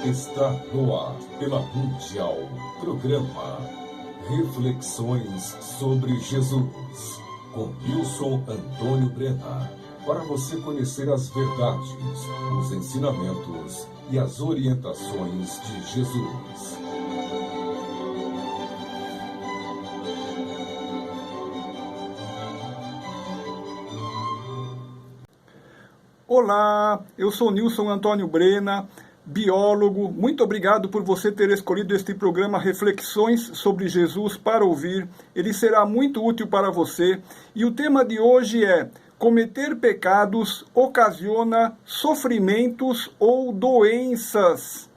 Está no ar pela Mundial. Programa Reflexões sobre Jesus, com Nilson Antônio Brena. Para você conhecer as verdades, os ensinamentos e as orientações de Jesus. Olá, eu sou Nilson Antônio Brena, biólogo. Muito obrigado por você ter escolhido este programa Reflexões sobre Jesus para ouvir. Ele será muito útil para você. E o tema de hoje é: cometer pecados ocasiona sofrimentos ou doenças.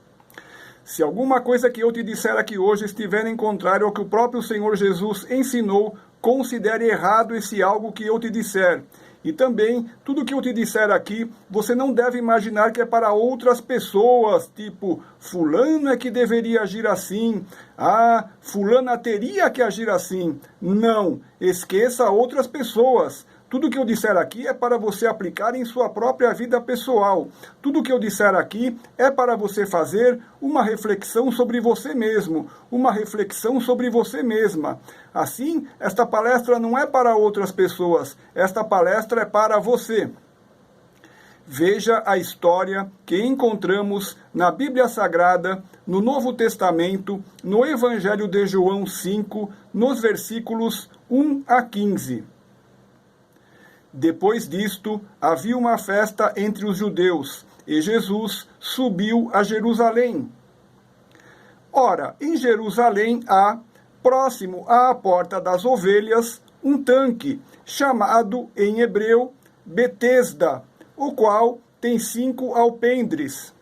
Se alguma coisa que eu te disser aqui hoje estiver em contrário ao que o próprio Senhor Jesus ensinou, considere errado esse algo que eu te disser. E também, tudo que eu te disser aqui, você não deve imaginar que é para outras pessoas, tipo, fulano é que deveria agir assim, fulana teria que agir assim. Não, esqueça outras pessoas. Tudo que eu disser aqui é para você aplicar em sua própria vida pessoal. Tudo que eu disser aqui é para você fazer uma reflexão sobre você mesmo, uma reflexão sobre você mesma. Assim, esta palestra não é para outras pessoas, esta palestra é para você. Veja a história que encontramos na Bíblia Sagrada, no Novo Testamento, no Evangelho de João 5, nos versículos 1 a 15. Depois disto, havia uma festa entre os judeus, e Jesus subiu a Jerusalém. Ora, em Jerusalém há, próximo à Porta das Ovelhas, um tanque, chamado em hebreu Betesda, o qual tem 5 alpendres.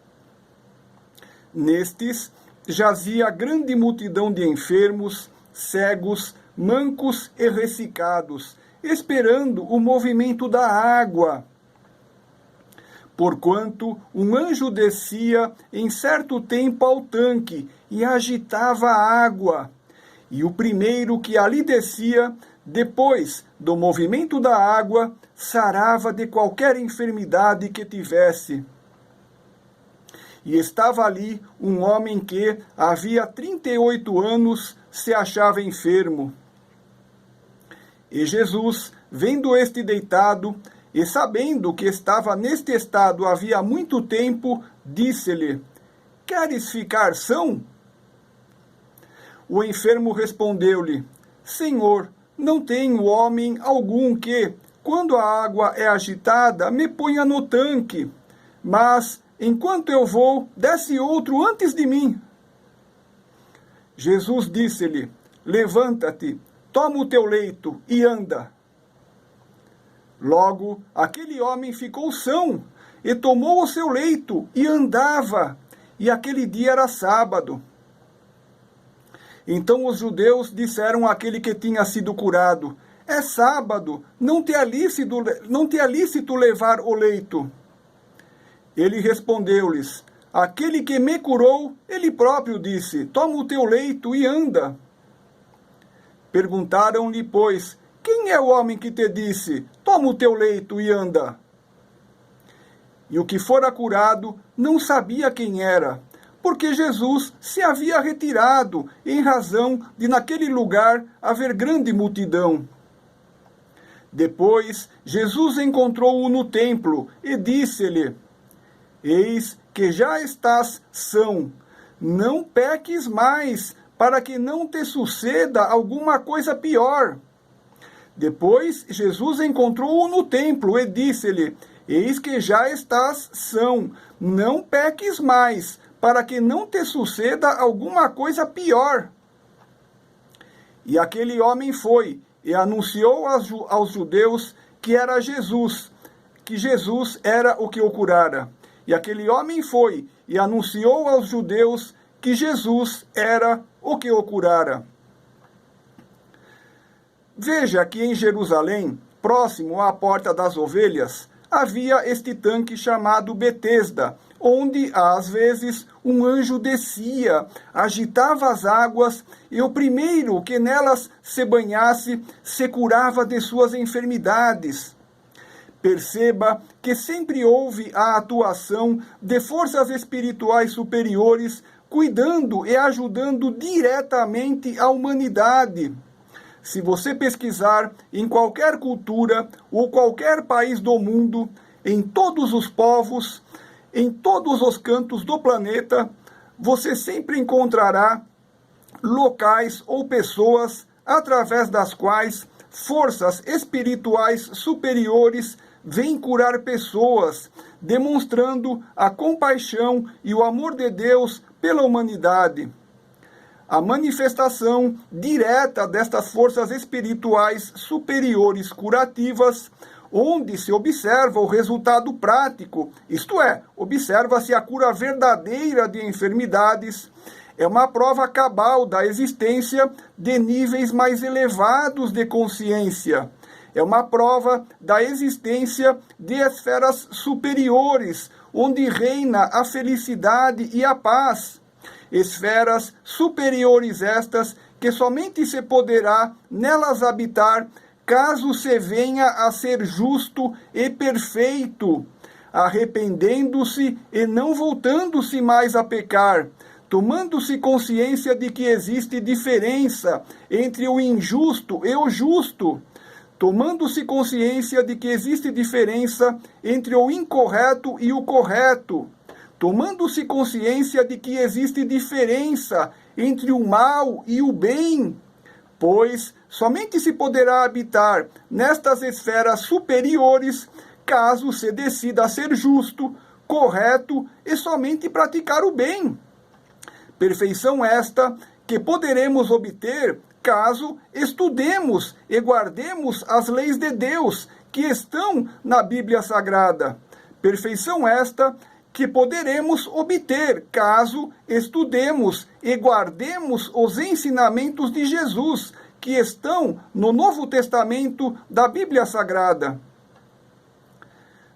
Nestes jazia grande multidão de enfermos, cegos, mancos e ressecados, esperando o movimento da água. Porquanto um anjo descia em certo tempo ao tanque e agitava a água. E o primeiro que ali descia, depois do movimento da água, sarava de qualquer enfermidade que tivesse. E estava ali um homem que, havia 38 anos, se achava enfermo. E Jesus, vendo este deitado, e sabendo que estava neste estado havia muito tempo, disse-lhe: Queres ficar são? O enfermo respondeu-lhe: Senhor, não tenho homem algum que, quando a água é agitada, me ponha no tanque. Mas, enquanto eu vou, desce outro antes de mim. Jesus disse-lhe: Levanta-te, toma o teu leito e anda. Logo, aquele homem ficou são, e tomou o seu leito e andava, e aquele dia era sábado. Então os judeus disseram àquele que tinha sido curado: É sábado, não te é lícito levar o leito. Ele respondeu-lhes: Aquele que me curou, ele próprio disse: Toma o teu leito e anda. Perguntaram-lhe, pois, quem é o homem que te disse, toma o teu leito e anda? E o que fora curado não sabia quem era, porque Jesus se havia retirado, em razão de naquele lugar haver grande multidão. Depois, Jesus encontrou-o no templo e disse-lhe: Eis que já estás são, não peques mais, para que não te suceda alguma coisa pior. Depois, Jesus encontrou-o no templo e disse-lhe: Eis que já estás são, não peques mais, para que não te suceda alguma coisa pior. E aquele homem foi e anunciou aos judeus que era Jesus, que Jesus era o que o curara. E aquele homem foi e anunciou aos judeus que Jesus era o que o curara. Veja que em Jerusalém, próximo à Porta das Ovelhas, havia este tanque chamado Betesda, onde, às vezes, um anjo descia, agitava as águas, e o primeiro que nelas se banhasse se curava de suas enfermidades. Perceba que sempre houve a atuação de forças espirituais superiores, cuidando e ajudando diretamente a humanidade. Se você pesquisar em qualquer cultura ou qualquer país do mundo, em todos os povos, em todos os cantos do planeta, você sempre encontrará locais ou pessoas através das quais forças espirituais superiores vêm curar pessoas, demonstrando a compaixão e o amor de Deus pela humanidade. A manifestação direta destas forças espirituais superiores curativas, onde se observa o resultado prático, isto é, observa-se a cura verdadeira de enfermidades, é uma prova cabal da existência de níveis mais elevados de consciência. É uma prova da existência de esferas superiores, onde reina a felicidade e a paz. Esferas superiores estas que somente se poderá nelas habitar caso se venha a ser justo e perfeito, arrependendo-se e não voltando-se mais a pecar, tomando-se consciência de que existe diferença entre o injusto e o justo, tomando-se consciência de que existe diferença entre o incorreto e o correto, tomando-se consciência de que existe diferença entre o mal e o bem, pois somente se poderá habitar nestas esferas superiores caso se decida ser justo, correto e somente praticar o bem. Perfeição esta que poderemos obter caso estudemos e guardemos as leis de Deus que estão na Bíblia Sagrada. Perfeição esta que poderemos obter caso estudemos e guardemos os ensinamentos de Jesus que estão no Novo Testamento da Bíblia Sagrada.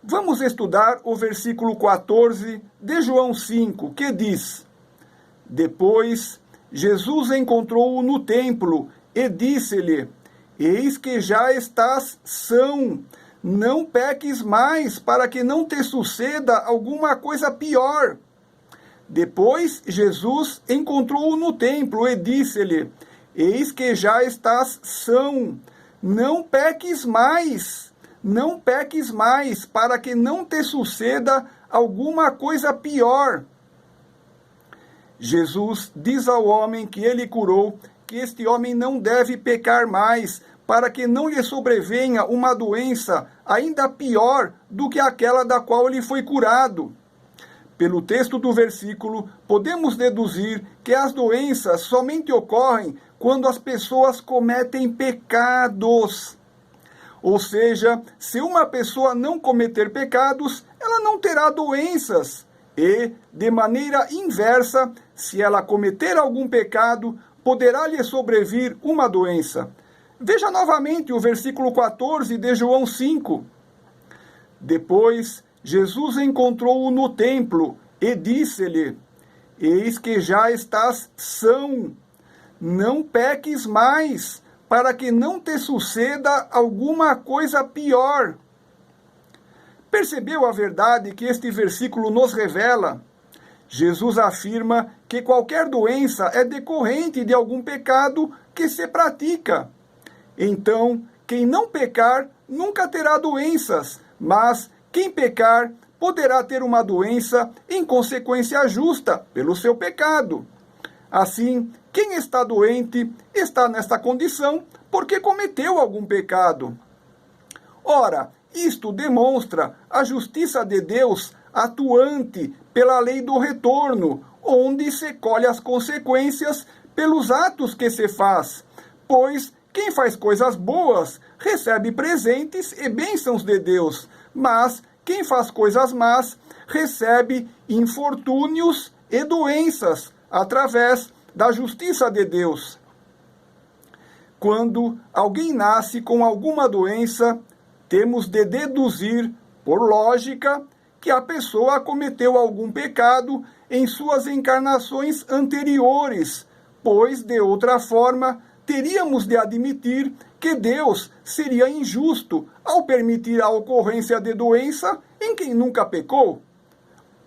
Vamos estudar o versículo 14 de João 5, que diz: Depois Jesus encontrou-o no templo e disse-lhe: Eis que já estás são, não peques mais, para que não te suceda alguma coisa pior. Depois Jesus encontrou-o no templo e disse-lhe: Eis que já estás são, não peques mais, não peques mais, para que não te suceda alguma coisa pior. Jesus diz ao homem que ele curou que este homem não deve pecar mais, para que não lhe sobrevenha uma doença ainda pior do que aquela da qual ele foi curado. Pelo texto do versículo, podemos deduzir que as doenças somente ocorrem quando as pessoas cometem pecados. Ou seja, se uma pessoa não cometer pecados, ela não terá doenças. E, de maneira inversa, se ela cometer algum pecado, poderá lhe sobrevir uma doença. Veja novamente o versículo 14 de João 5. Depois, Jesus encontrou-o no templo e disse-lhe: Eis que já estás são, não peques mais, para que não te suceda alguma coisa pior. Percebeu a verdade que este versículo nos revela? Jesus afirma que qualquer doença é decorrente de algum pecado que se pratica. Então, quem não pecar nunca terá doenças, mas quem pecar poderá ter uma doença em consequência justa pelo seu pecado. Assim, quem está doente está nesta condição porque cometeu algum pecado. Ora, isto demonstra a justiça de Deus atuante pela lei do retorno, onde se colhe as consequências pelos atos que se faz, pois quem faz coisas boas recebe presentes e bênçãos de Deus, mas quem faz coisas más recebe infortúnios e doenças através da justiça de Deus. Quando alguém nasce com alguma doença, temos de deduzir, por lógica, que a pessoa cometeu algum pecado em suas encarnações anteriores, pois, de outra forma, teríamos de admitir que Deus seria injusto ao permitir a ocorrência de doença em quem nunca pecou.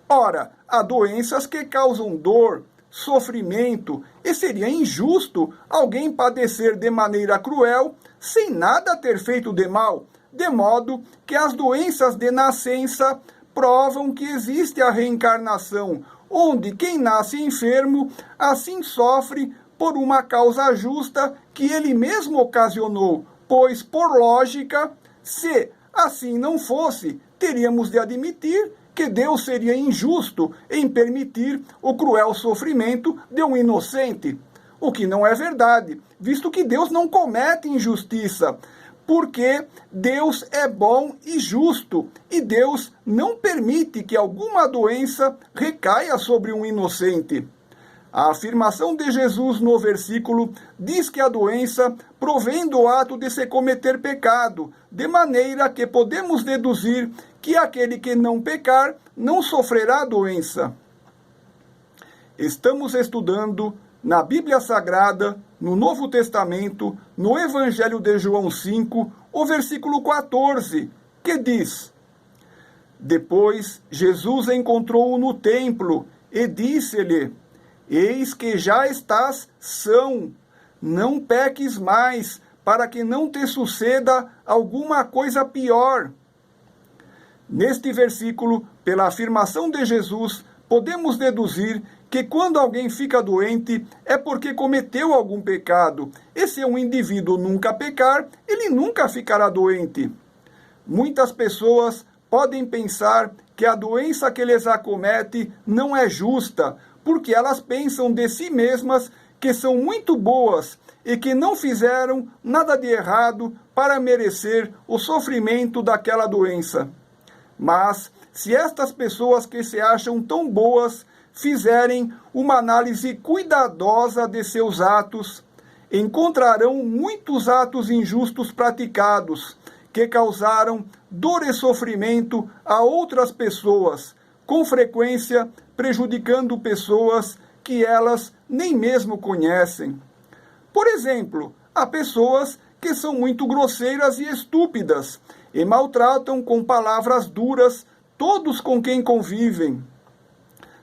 Ora, há doenças que causam dor, sofrimento, e seria injusto alguém padecer de maneira cruel sem nada ter feito de mal, de modo que as doenças de nascença provam que existe a reencarnação, onde quem nasce enfermo assim sofre por uma causa justa que ele mesmo ocasionou, pois, por lógica, se assim não fosse, teríamos de admitir que Deus seria injusto em permitir o cruel sofrimento de um inocente, o que não é verdade, visto que Deus não comete injustiça, porque Deus é bom e justo, e Deus não permite que alguma doença recaia sobre um inocente. A afirmação de Jesus no versículo diz que a doença provém do ato de se cometer pecado, de maneira que podemos deduzir que aquele que não pecar não sofrerá doença. Estamos estudando na Bíblia Sagrada, no Novo Testamento, no Evangelho de João 5, o versículo 14, que diz: Depois Jesus encontrou-o no templo e disse-lhe: Eis que já estás são, não peques mais, para que não te suceda alguma coisa pior. Neste versículo, pela afirmação de Jesus, podemos deduzir que quando alguém fica doente é porque cometeu algum pecado, e se um indivíduo nunca pecar, ele nunca ficará doente. Muitas pessoas podem pensar que a doença que lhes acomete não é justa, porque elas pensam de si mesmas que são muito boas e que não fizeram nada de errado para merecer o sofrimento daquela doença. Mas, se estas pessoas que se acham tão boas fizerem uma análise cuidadosa de seus atos, encontrarão muitos atos injustos praticados, que causaram dor e sofrimento a outras pessoas, com frequência prejudicando pessoas que elas nem mesmo conhecem. Por exemplo, há pessoas que são muito grosseiras e estúpidas e maltratam com palavras duras todos com quem convivem.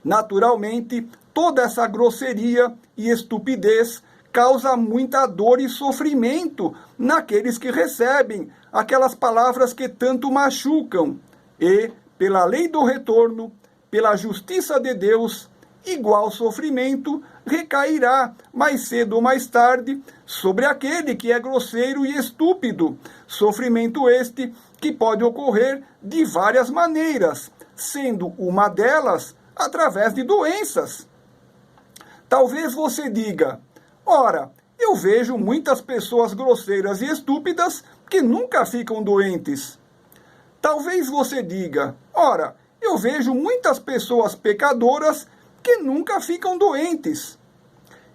Naturalmente, toda essa grosseria e estupidez causa muita dor e sofrimento naqueles que recebem aquelas palavras que tanto machucam. E, pela lei do retorno, pela justiça de Deus, igual sofrimento recairá mais cedo ou mais tarde sobre aquele que é grosseiro e estúpido. Sofrimento este que pode ocorrer de várias maneiras, sendo uma delas através de doenças. Talvez você diga: ora, eu vejo muitas pessoas grosseiras e estúpidas que nunca ficam doentes. Talvez você diga: ora, eu vejo muitas pessoas pecadoras que nunca ficam doentes.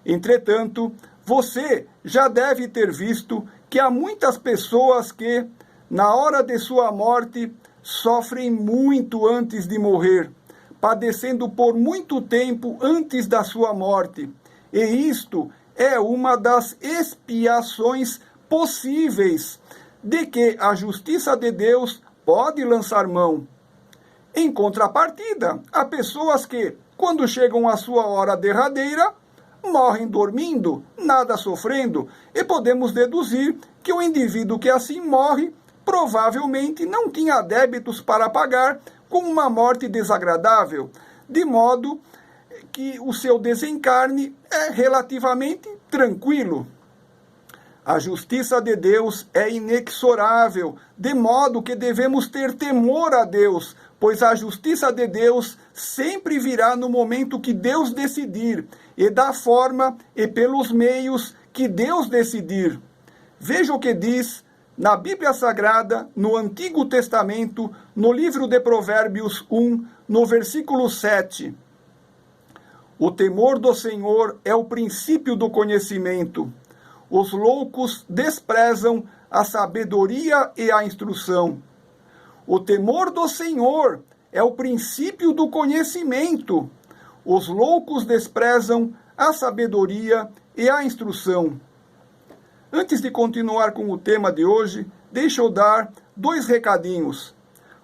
Entretanto, você já deve ter visto que há muitas pessoas que, na hora de sua morte, sofrem muito antes de morrer, padecendo por muito tempo antes da sua morte. E isto é uma das expiações possíveis de que a justiça de Deus pode lançar mão. Em contrapartida, há pessoas que, quando chegam à sua hora derradeira, morrem dormindo, nada sofrendo, e podemos deduzir que o indivíduo que assim morre provavelmente não tinha débitos para pagar com uma morte desagradável, de modo que o seu desencarne é relativamente tranquilo. A justiça de Deus é inexorável, de modo que devemos ter temor a Deus, pois a justiça de Deus sempre virá no momento que Deus decidir, e da forma e pelos meios que Deus decidir. Veja o que diz na Bíblia Sagrada, no Antigo Testamento, no livro de Provérbios 1, no versículo 7. O temor do Senhor é o princípio do conhecimento. Os loucos desprezam a sabedoria e a instrução. O temor do Senhor é o princípio do conhecimento. Os loucos desprezam a sabedoria e a instrução. Antes de continuar com o tema de hoje, deixa eu dar 2 recadinhos.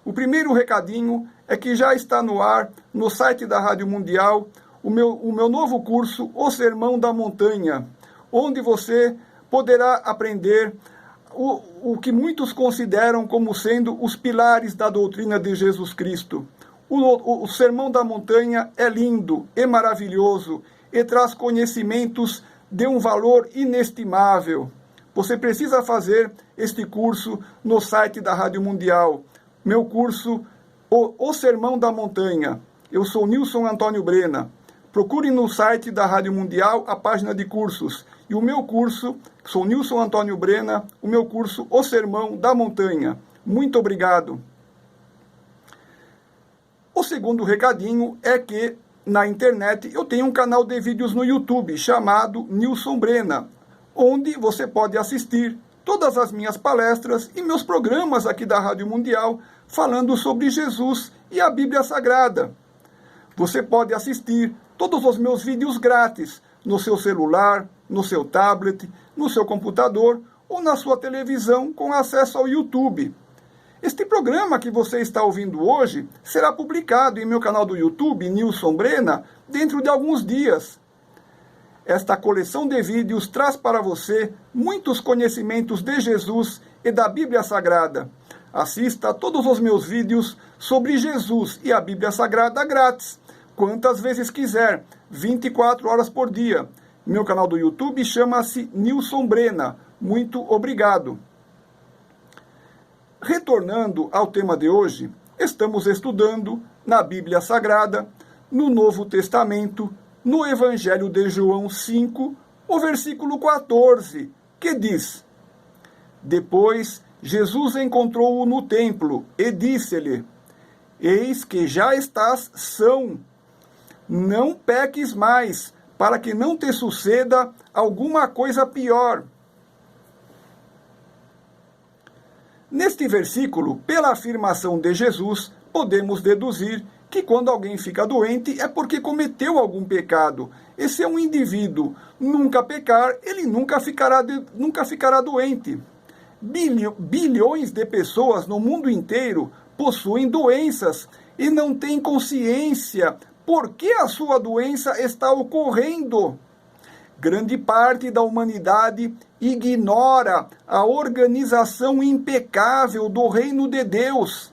O primeiro recadinho é que já está no ar, no site da Rádio Mundial, o meu novo curso, O Sermão da Montanha, onde você poderá aprender o que muitos consideram como sendo os pilares da doutrina de Jesus Cristo. O Sermão da Montanha é lindo, é maravilhoso e traz conhecimentos de um valor inestimável. Você precisa fazer este curso no site da Rádio Mundial. Meu curso, o Sermão da Montanha. Eu sou Nilson Antônio Brena. Procure no site da Rádio Mundial a página de cursos. E o meu curso, sou Nilson Antônio Brena, o meu curso, O Sermão da Montanha. Muito obrigado. O segundo recadinho é que na internet eu tenho um canal de vídeos no YouTube chamado Nilson Brena, onde você pode assistir todas as minhas palestras e meus programas aqui da Rádio Mundial falando sobre Jesus e a Bíblia Sagrada. Você pode assistir todos os meus vídeos grátis no seu celular, no seu tablet, no seu computador ou na sua televisão com acesso ao YouTube. Este programa que você está ouvindo hoje será publicado em meu canal do YouTube, Nilson Brena, dentro de alguns dias. Esta coleção de vídeos traz para você muitos conhecimentos de Jesus e da Bíblia Sagrada. Assista a todos os meus vídeos sobre Jesus e a Bíblia Sagrada grátis, quantas vezes quiser, 24 horas por dia. Meu canal do YouTube chama-se Nilson Brena. Muito obrigado. Retornando ao tema de hoje, estamos estudando na Bíblia Sagrada, no Novo Testamento, no Evangelho de João 5, o versículo 14, que diz: Depois Jesus encontrou-o no templo e disse-lhe: Eis que já estás são, não peques mais, para que não te suceda alguma coisa pior. Neste versículo, pela afirmação de Jesus, podemos deduzir que quando alguém fica doente é porque cometeu algum pecado. E se um indivíduo nunca pecar, ele nunca ficará doente. Bilhões de pessoas no mundo inteiro possuem doenças e não têm consciência por que a sua doença está ocorrendo. Grande parte da humanidade ignora a organização impecável do reino de Deus.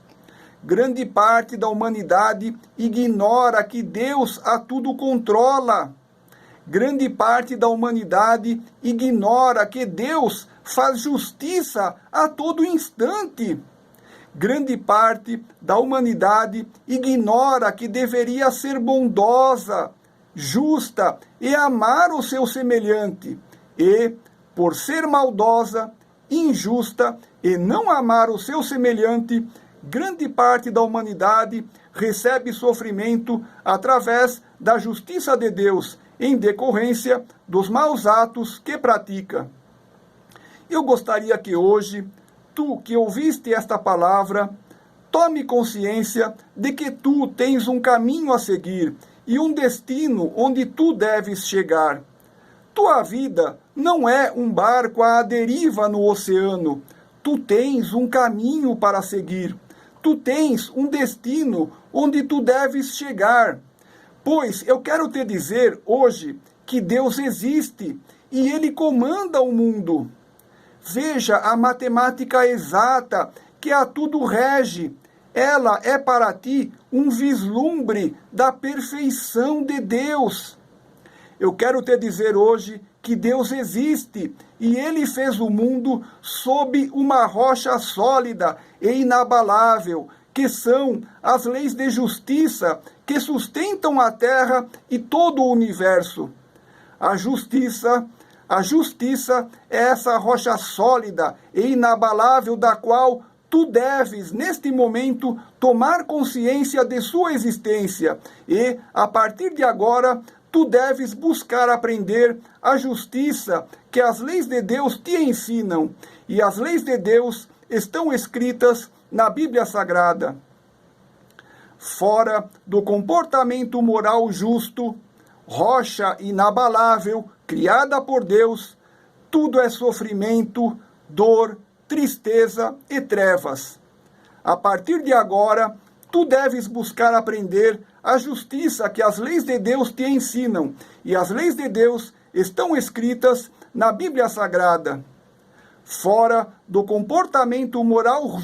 Grande parte da humanidade ignora que Deus a tudo controla. Grande parte da humanidade ignora que Deus faz justiça a todo instante. Grande parte da humanidade ignora que deveria ser bondosa, justa e amar o seu semelhante. E, por ser maldosa, injusta e não amar o seu semelhante, grande parte da humanidade recebe sofrimento através da justiça de Deus, em decorrência dos maus atos que pratica. Eu gostaria que hoje, tu que ouviste esta palavra, tome consciência de que tu tens um caminho a seguir e um destino onde tu deves chegar. Tua vida não é um barco à deriva no oceano. Tu tens um caminho para seguir. Tu tens um destino onde tu deves chegar. Pois eu quero te dizer hoje que Deus existe e Ele comanda o mundo. Veja a matemática exata que a tudo rege. Ela é para ti um vislumbre da perfeição de Deus. Eu quero te dizer hoje que Deus existe e Ele fez o mundo sob uma rocha sólida e inabalável, que são as leis de justiça que sustentam a terra e todo o universo. A justiça é essa rocha sólida e inabalável da qual tu deves, neste momento, tomar consciência de sua existência e, a partir de agora, tu deves buscar aprender a justiça que as leis de Deus te ensinam. E as leis de Deus estão escritas na Bíblia Sagrada. Fora do comportamento moral justo, rocha inabalável, criada por Deus, tudo é sofrimento, dor, tristeza e trevas. A partir de agora, tu deves buscar aprender a justiça que as leis de Deus te ensinam, e as leis de Deus estão escritas na Bíblia Sagrada. Fora do comportamento moral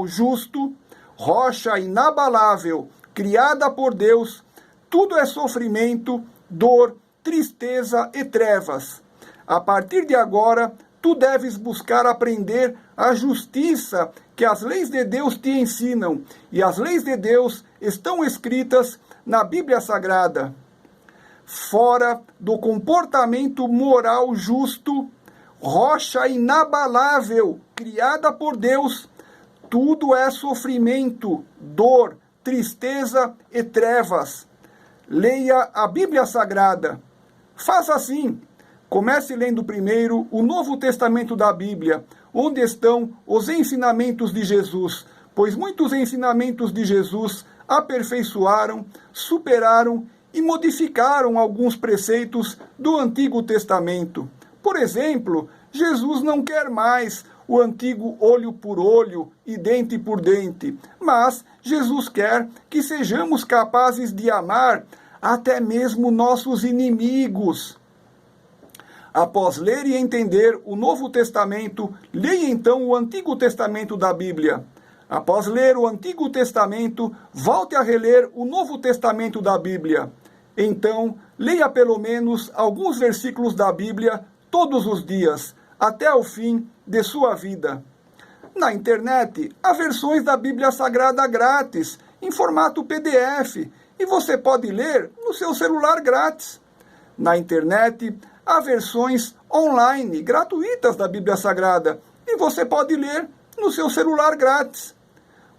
justo, rocha inabalável, criada por Deus, tudo é sofrimento, dor, tristeza e trevas. A partir de agora, tu deves buscar aprender a justiça que as leis de Deus te ensinam, e as leis de Deus estão escritas na Bíblia Sagrada. Fora do comportamento moral justo, rocha inabalável, criada por Deus, tudo é sofrimento, dor, tristeza e trevas. Leia a Bíblia Sagrada. Faça assim. Comece lendo primeiro o Novo Testamento da Bíblia, onde estão os ensinamentos de Jesus, pois muitos ensinamentos de Jesus aperfeiçoaram, superaram e modificaram alguns preceitos do Antigo Testamento. Por exemplo, Jesus não quer mais o antigo olho por olho e dente por dente, mas Jesus quer que sejamos capazes de amar até mesmo nossos inimigos. Após ler e entender o Novo Testamento, leia então o Antigo Testamento da Bíblia. Após ler o Antigo Testamento, volte a reler o Novo Testamento da Bíblia. Então, leia pelo menos alguns versículos da Bíblia todos os dias, até o fim de sua vida. Na internet, há versões da Bíblia Sagrada grátis, em formato PDF, e você pode ler no seu celular grátis. Na internet, há versões online, gratuitas da Bíblia Sagrada, e você pode ler no seu celular grátis.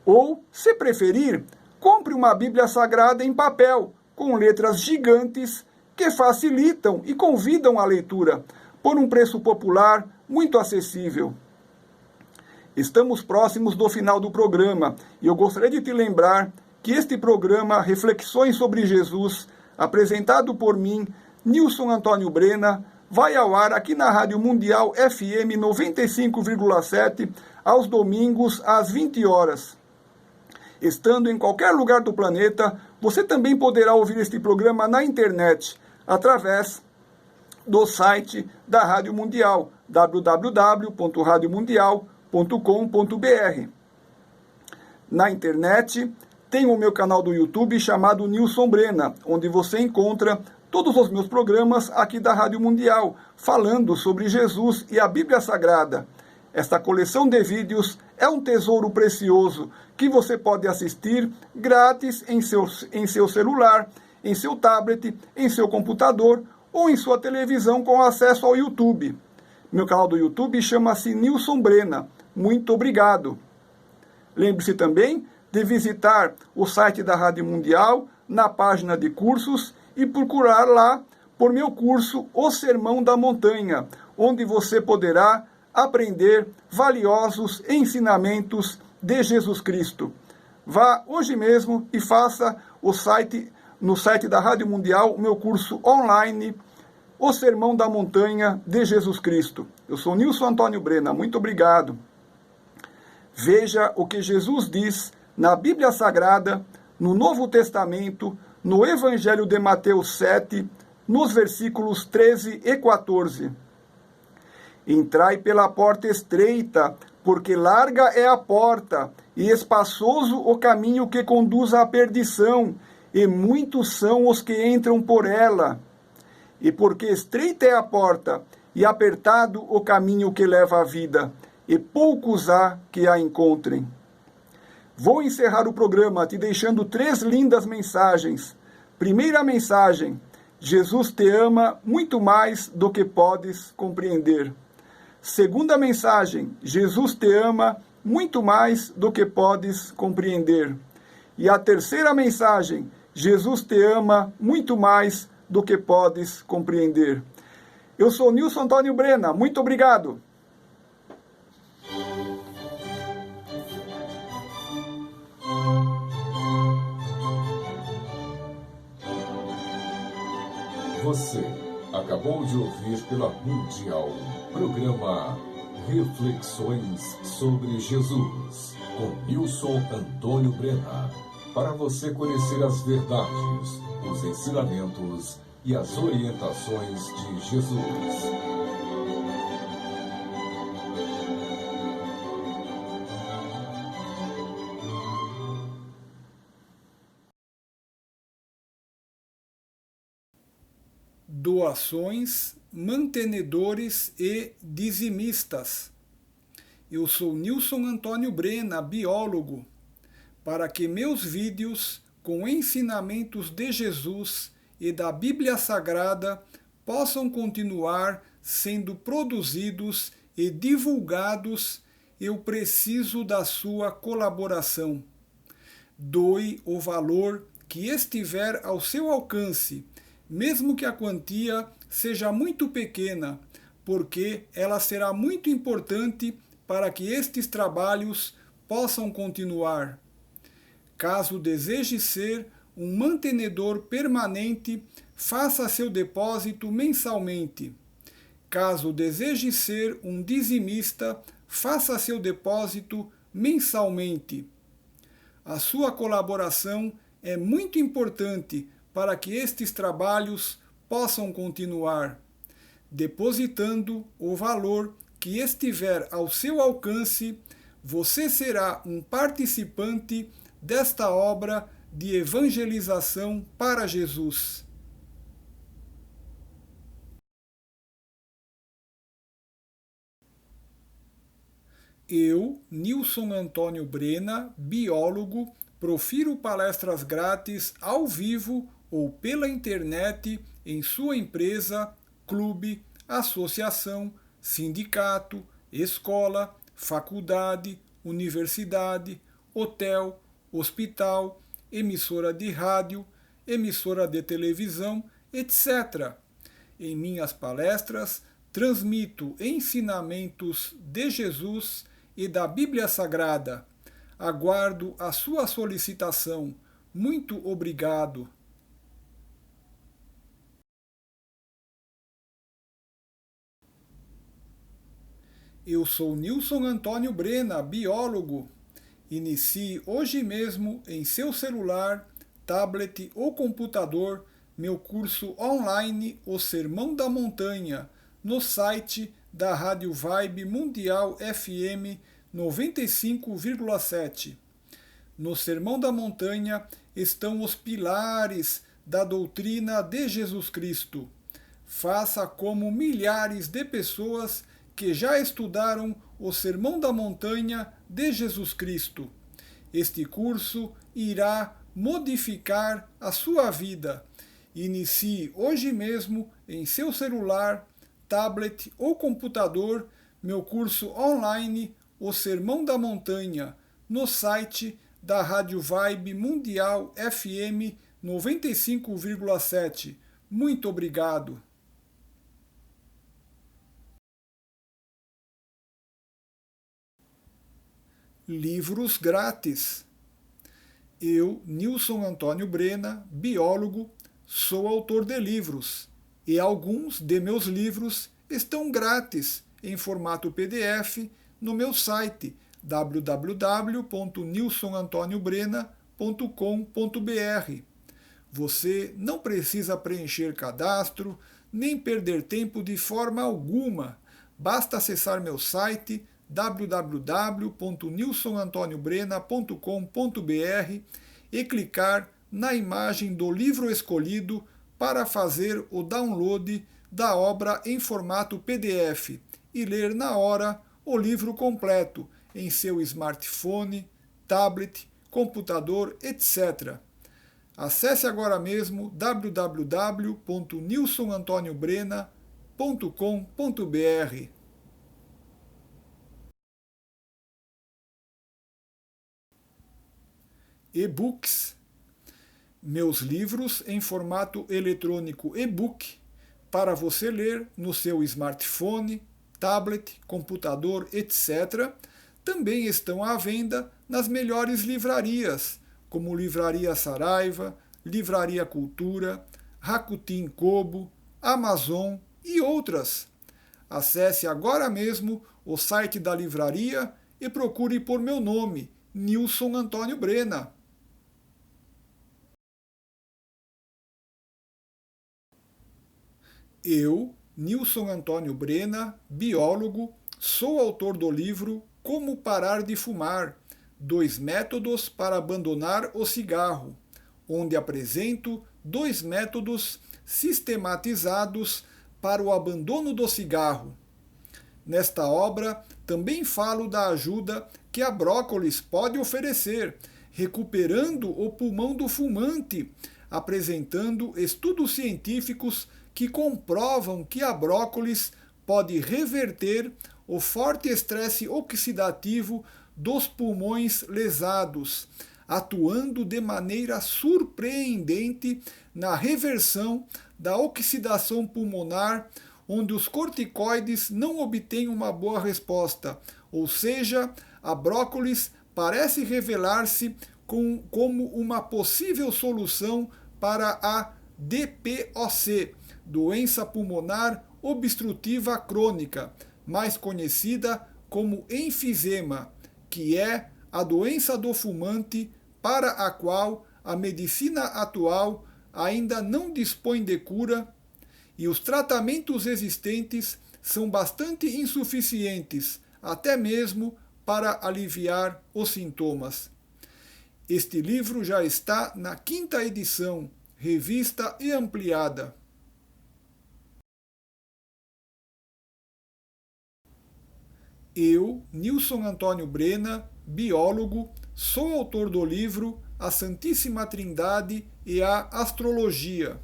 Ou, se preferir, compre uma Bíblia Sagrada em papel, com letras gigantes que facilitam e convidam a leitura, por um preço popular muito acessível. Estamos próximos do final do programa e eu gostaria de te lembrar que este programa Reflexões sobre Jesus, apresentado por mim, Nilson Antônio Brena, vai ao ar aqui na Rádio Mundial FM 95,7 aos domingos às 20 horas. Estando em qualquer lugar do planeta, você também poderá ouvir este programa na internet, através do site da Rádio Mundial, www.radiomundial.com.br. Na internet, tem o meu canal do YouTube chamado Nilson Brena, onde você encontra todos os meus programas aqui da Rádio Mundial, falando sobre Jesus e a Bíblia Sagrada. Esta coleção de vídeos é um tesouro precioso que você pode assistir grátis em seu celular, em seu tablet, em seu computador ou em sua televisão com acesso ao YouTube. Meu canal do YouTube chama-se Nilson Brena. Muito obrigado. Lembre-se também de visitar o site da Rádio Mundial na página de cursos e procurar lá por meu curso O Sermão da Montanha, onde você poderá aprender valiosos ensinamentos de Jesus Cristo. Vá hoje mesmo e faça no site da Rádio Mundial o meu curso online O Sermão da Montanha de Jesus Cristo. Eu sou Nilson Antônio Brena, muito obrigado. Veja o que Jesus diz na Bíblia Sagrada, no Novo Testamento, no Evangelho de Mateus 7, nos versículos 13 e 14. Entrai pela porta estreita, porque larga é a porta, e espaçoso o caminho que conduz à perdição, e muitos são os que entram por ela. E porque estreita é a porta, e apertado o caminho que leva à vida, e poucos há que a encontrem. Vou encerrar o programa te deixando 3 lindas mensagens. Primeira mensagem: Jesus te ama muito mais do que podes compreender. Segunda mensagem: Jesus te ama muito mais do que podes compreender. E a terceira mensagem: Jesus te ama muito mais do que podes compreender. Eu sou Nilson Antônio Brena, muito obrigado. Você acabou de ouvir pela Mundial, programa Reflexões sobre Jesus, com Nilson Antônio Brena, para você conhecer as verdades, os ensinamentos e as orientações de Jesus. Doações, mantenedores e dizimistas. Eu sou Nilson Antônio Brena, biólogo, para que meus vídeos com ensinamentos de Jesus e da Bíblia Sagrada possam continuar sendo produzidos e divulgados, eu preciso da sua colaboração. Doe o valor que estiver ao seu alcance, mesmo que a quantia seja muito pequena, porque ela será muito importante para que estes trabalhos possam continuar. Caso deseje ser um mantenedor permanente, faça seu depósito mensalmente. Caso deseje ser um dizimista, faça seu depósito mensalmente. A sua colaboração é muito importante para que estes trabalhos possam continuar. Depositando o valor que estiver ao seu alcance, você será um participante desta obra de evangelização para Jesus. Eu, Nilson Antônio Brena, biólogo, profiro palestras grátis ao vivo ou pela internet em sua empresa, clube, associação, sindicato, escola, faculdade, universidade, hotel, hospital, emissora de rádio, emissora de televisão, etc. Em minhas palestras, transmito ensinamentos de Jesus e da Bíblia Sagrada. Aguardo a sua solicitação. Muito obrigado. Eu sou Nilson Antônio Brena, biólogo. Inicie hoje mesmo em seu celular, tablet ou computador meu curso online O Sermão da Montanha, no site da Rádio Vibe Mundial FM 95,7. No Sermão da Montanha estão os pilares da doutrina de Jesus Cristo. Faça como milhares de pessoas que já estudaram o Sermão da Montanha de Jesus Cristo. Este curso irá modificar a sua vida. Inicie hoje mesmo em seu celular, tablet ou computador meu curso online O Sermão da Montanha, no site da Rádio Vibe Mundial FM 95,7. Muito obrigado. Livros grátis. Eu, Nilson Antônio Brena, biólogo, sou autor de livros e alguns de meus livros estão grátis em formato PDF no meu site www.nilsonantoniobrena.com.br. Você não precisa preencher cadastro, nem perder tempo de forma alguma. Basta acessar meu site www.nilsonantoniobrena.com.br e clicar na imagem do livro escolhido para fazer o download da obra em formato PDF e ler na hora o livro completo em seu smartphone, tablet, computador, etc. Acesse agora mesmo www.nilsonantoniobrena.com.br. E-books. Meus livros em formato eletrônico e-book para você ler no seu smartphone, tablet, computador, etc., também estão à venda nas melhores livrarias, como Livraria Saraiva, Livraria Cultura, Rakuten Kobo, Amazon e outras. Acesse agora mesmo o site da livraria e procure por meu nome, Nilson Antônio Brena. Eu, Nilson Antônio Brena, biólogo, sou autor do livro Como Parar de Fumar, 2 métodos para abandonar o cigarro, onde apresento 2 métodos sistematizados para o abandono do cigarro. Nesta obra, também falo da ajuda que a brócolis pode oferecer, recuperando o pulmão do fumante, apresentando estudos científicos que comprovam que a brócolis pode reverter o forte estresse oxidativo dos pulmões lesados, atuando de maneira surpreendente na reversão da oxidação pulmonar, onde os corticoides não obtêm uma boa resposta, ou seja, a brócolis parece revelar-se como uma possível solução para a DPOC, doença pulmonar obstrutiva crônica, mais conhecida como enfisema, que é a doença do fumante para a qual a medicina atual ainda não dispõe de cura e os tratamentos existentes são bastante insuficientes, até mesmo para aliviar os sintomas. Este livro já está na 5ª edição, revista e ampliada. Eu, Nilson Antônio Brena, biólogo, sou autor do livro A Santíssima Trindade e a Astrologia.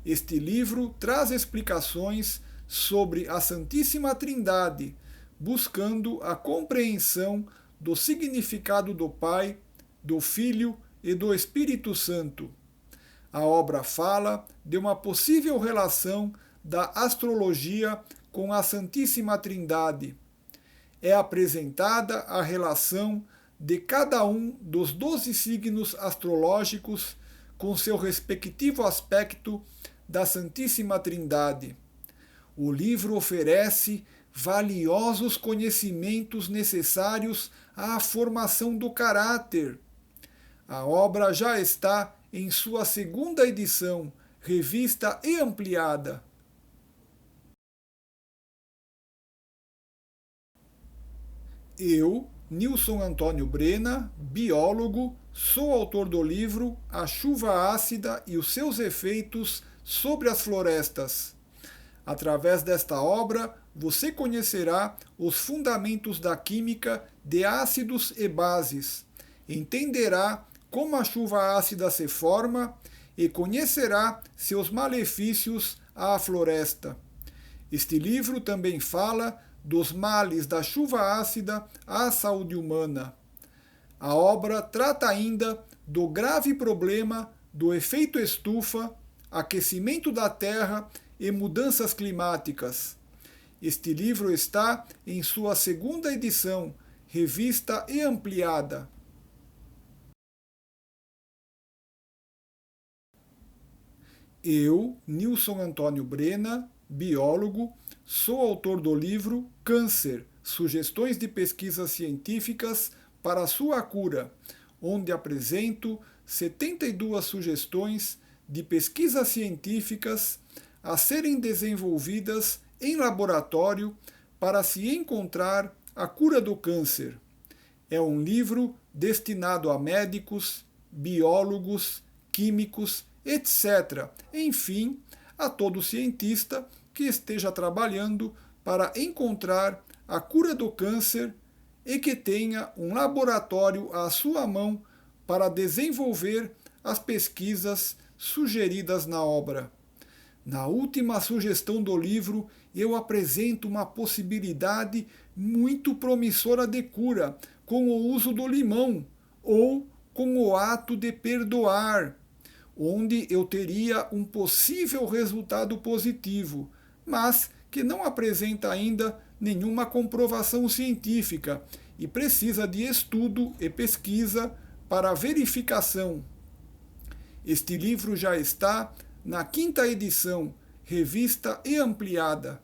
Este livro traz explicações sobre a Santíssima Trindade, buscando a compreensão do significado do Pai, do Filho e do Espírito Santo. A obra fala de uma possível relação da astrologia com a Santíssima Trindade. É apresentada a relação de cada um dos 12 signos astrológicos com seu respectivo aspecto da Santíssima Trindade. O livro oferece valiosos conhecimentos necessários à formação do caráter. A obra já está em sua 2ª edição, revista e ampliada. Eu, Nilson Antônio Brena, biólogo, sou autor do livro A Chuva Ácida e os seus efeitos sobre as florestas. Através desta obra, você conhecerá os fundamentos da química de ácidos e bases, entenderá como a chuva ácida se forma e conhecerá seus malefícios à floresta. Este livro também fala dos males da chuva ácida à saúde humana. A obra trata ainda do grave problema do efeito estufa, aquecimento da Terra e mudanças climáticas. Este livro está em sua 2ª edição, revista e ampliada. Eu, Nilson Antônio Brena, biólogo, sou autor do livro Câncer, Sugestões de Pesquisas Científicas para sua cura, onde apresento 72 sugestões de pesquisas científicas a serem desenvolvidas em laboratório para se encontrar a cura do câncer. É um livro destinado a médicos, biólogos, químicos, etc. Enfim, a todo cientista que esteja trabalhando para encontrar a cura do câncer e que tenha um laboratório à sua mão para desenvolver as pesquisas sugeridas na obra. Na última sugestão do livro, eu apresento uma possibilidade muito promissora de cura com o uso do limão ou com o ato de perdoar, onde eu teria um possível resultado positivo, mas que não apresenta ainda nenhuma comprovação científica e precisa de estudo e pesquisa para verificação. Este livro já está na 5ª edição, revista e ampliada.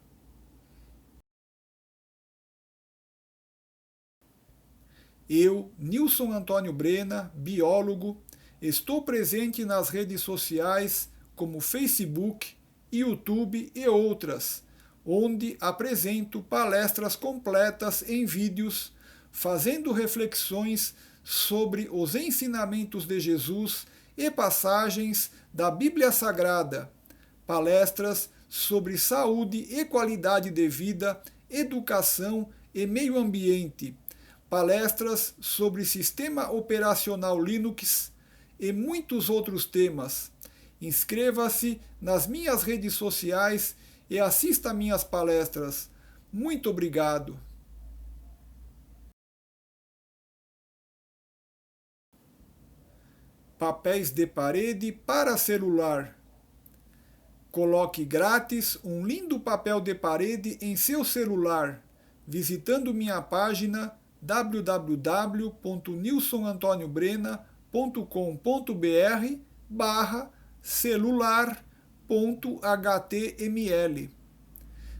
Eu, Nilson Antônio Brena, biólogo, estou presente nas redes sociais como Facebook, YouTube e outras, onde apresento palestras completas em vídeos, fazendo reflexões sobre os ensinamentos de Jesus e passagens da Bíblia Sagrada, palestras sobre saúde e qualidade de vida, educação e meio ambiente, palestras sobre sistema operacional Linux e muitos outros temas. Inscreva-se nas minhas redes sociais e assista minhas palestras. Muito obrigado. Papéis de parede para celular. Coloque grátis um lindo papel de parede em seu celular, visitando minha página www.nilsonantoniobrenna.com.br/celular.html.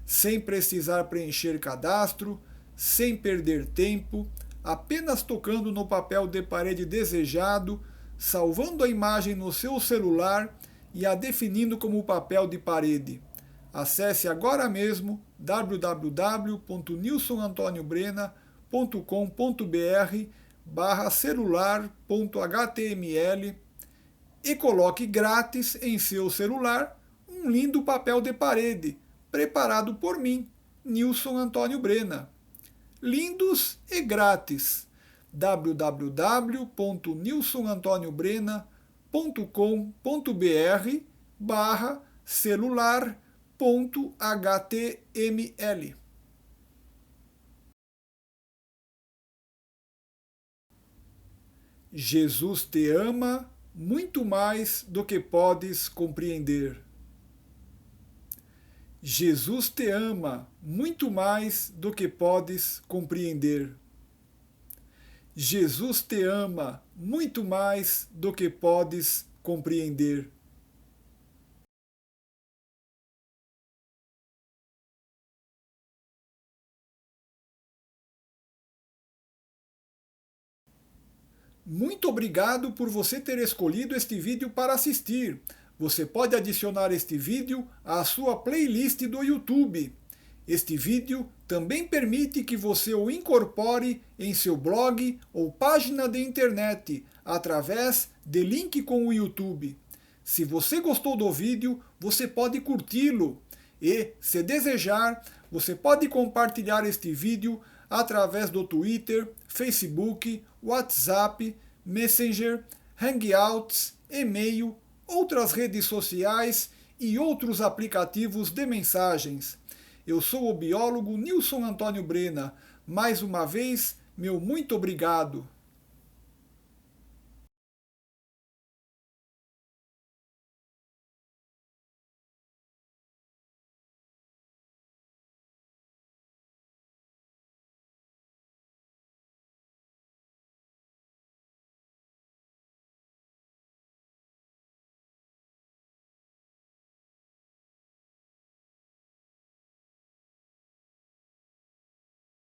Sem precisar preencher cadastro, sem perder tempo, apenas tocando no papel de parede desejado, salvando a imagem no seu celular e a definindo como papel de parede. Acesse agora mesmo www.nilsonantoniobrenna.com.br/celular.html e coloque grátis em seu celular um lindo papel de parede, preparado por mim, Nilson Antônio Brena. Lindos e grátis. www.nilsonantoniobrenna.com.br/celular.html. Jesus te ama muito mais do que podes compreender. Jesus te ama muito mais do que podes compreender. Jesus te ama muito mais do que podes compreender. Muito obrigado por você ter escolhido este vídeo para assistir. Você pode adicionar este vídeo à sua playlist do YouTube. Este vídeo também permite que você o incorpore em seu blog ou página de internet, através de link com o YouTube. Se você gostou do vídeo, você pode curti-lo. E, se desejar, você pode compartilhar este vídeo através do Twitter, Facebook, WhatsApp, Messenger, Hangouts, e-mail, outras redes sociais e outros aplicativos de mensagens. Eu sou o biólogo Nilson Antônio Brena. Mais uma vez, meu muito obrigado.